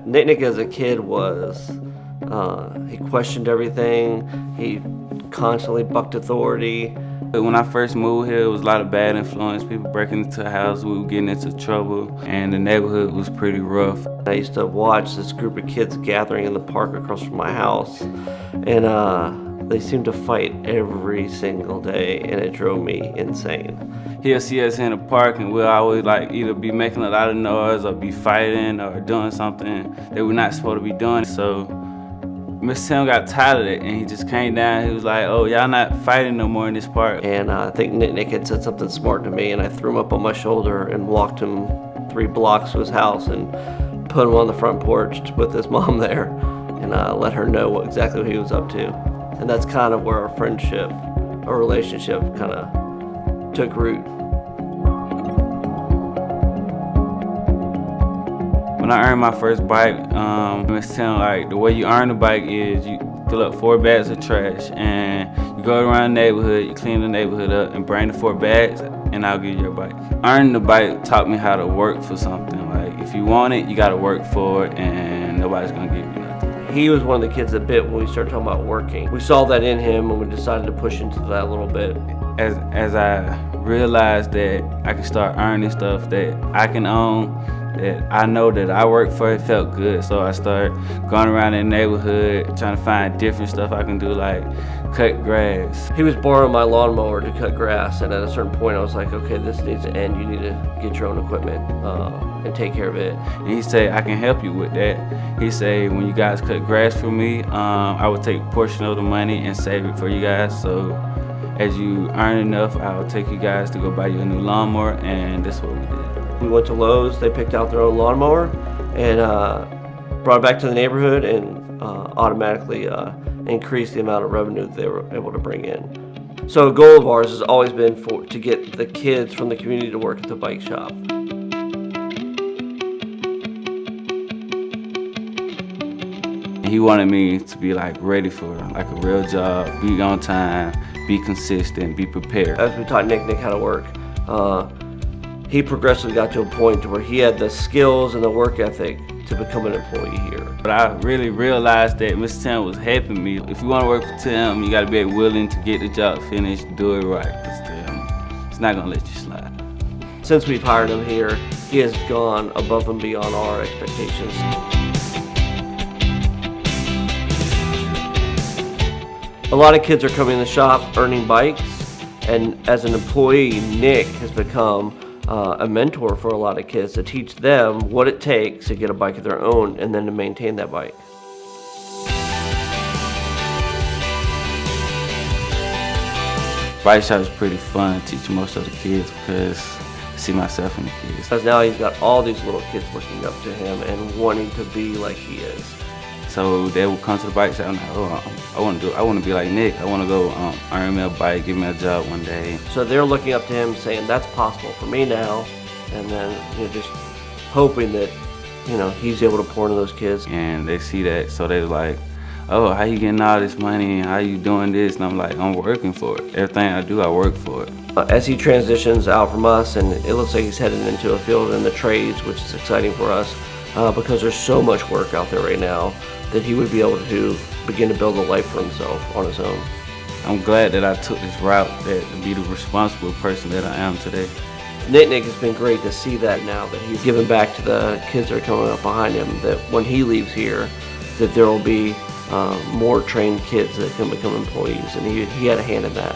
Nick as a kid was, he questioned everything, he constantly bucked authority. When I first moved here, it was a lot of bad influence, people breaking into the house, we were getting into trouble, and the neighborhood was pretty rough. I used to watch this group of kids gathering in the park across from my house, and they seemed to fight every single day, and it drove me insane. He'll see us in the park and we'll always either be making a lot of noise or be fighting or doing something that we're not supposed to be doing. So Mr. Tim got tired of it and he just came down. He was like, "Oh, y'all not fighting no more in this park." And I think Nick had said something smart to me, and I threw him up on my shoulder and walked him 3 blocks to his house and put him on the front porch with his mom there, and let her know exactly what he was up to. And that's kind of where our friendship, our relationship kind of took root. When I earned my first bike, Mr. Tim, the way you earn the bike is you fill up 4 bags of trash and you go around the neighborhood, you clean the neighborhood up and bring the 4 bags and I'll give you your bike. Earning the bike taught me how to work for something. If you want it, you gotta work for it and nobody's gonna give you nothing. He was one of the kids that bit when we started talking about working. We saw that in him and we decided to push into that a little bit. As I realized that I could start earning stuff that I can own, that I know that I work for, it felt good. So I started going around in the neighborhood trying to find different stuff I can do, like cut grass. He was borrowing my lawnmower to cut grass, and at a certain point I was like, okay, this needs to end. You need to get your own equipment and take care of it. And he said, I can help you with that. He said, when you guys cut grass for me, I would take a portion of the money and save it for you guys. So as you earn enough, I'll take you guys to go buy you a new lawnmower, and that's what we did. We went to Lowe's, they picked out their own lawnmower and brought it back to the neighborhood and automatically increased the amount of revenue that they were able to bring in. So a goal of ours has always been to get the kids from the community to work at the bike shop. He wanted me to be ready for a real job, be on time, be consistent, be prepared. As we taught Nick how to work, he progressively got to a point to where he had the skills and the work ethic to become an employee here. But I really realized that Mr. Tim was helping me. If you want to work for Tim, you got to be willing to get the job finished, do it right, because it's not going to let you slide. Since we've hired him here, he has gone above and beyond our expectations. A lot of kids are coming in the shop earning bikes, and as an employee, Nick has become a mentor for a lot of kids to teach them what it takes to get a bike of their own and then to maintain that bike. Bike shop is pretty fun to teach most of the kids because I see myself in the kids. Because now he's got all these little kids looking up to him and wanting to be like he is. So they would come to the bike shop and I want to be like Nick. I want to go earn me a bike, give me a job one day. So they're looking up to him saying, that's possible for me now. And then just hoping that he's able to pour into those kids. And they see that, so they're like, "Oh, how you getting all this money? How you doing this?" And I'm like, "I'm working for it. Everything I do, I work for it." As he transitions out from us, and it looks like he's headed into a field in the trades, which is exciting for us because there's so much work out there right now, that he would be able to begin to build a life for himself on his own. I'm glad that I took this route, to be the responsible person that I am today. Nick has been great to see that now that he's giving back to the kids that are coming up behind him, that when he leaves here, that there will be more trained kids that can become employees, and he had a hand in that.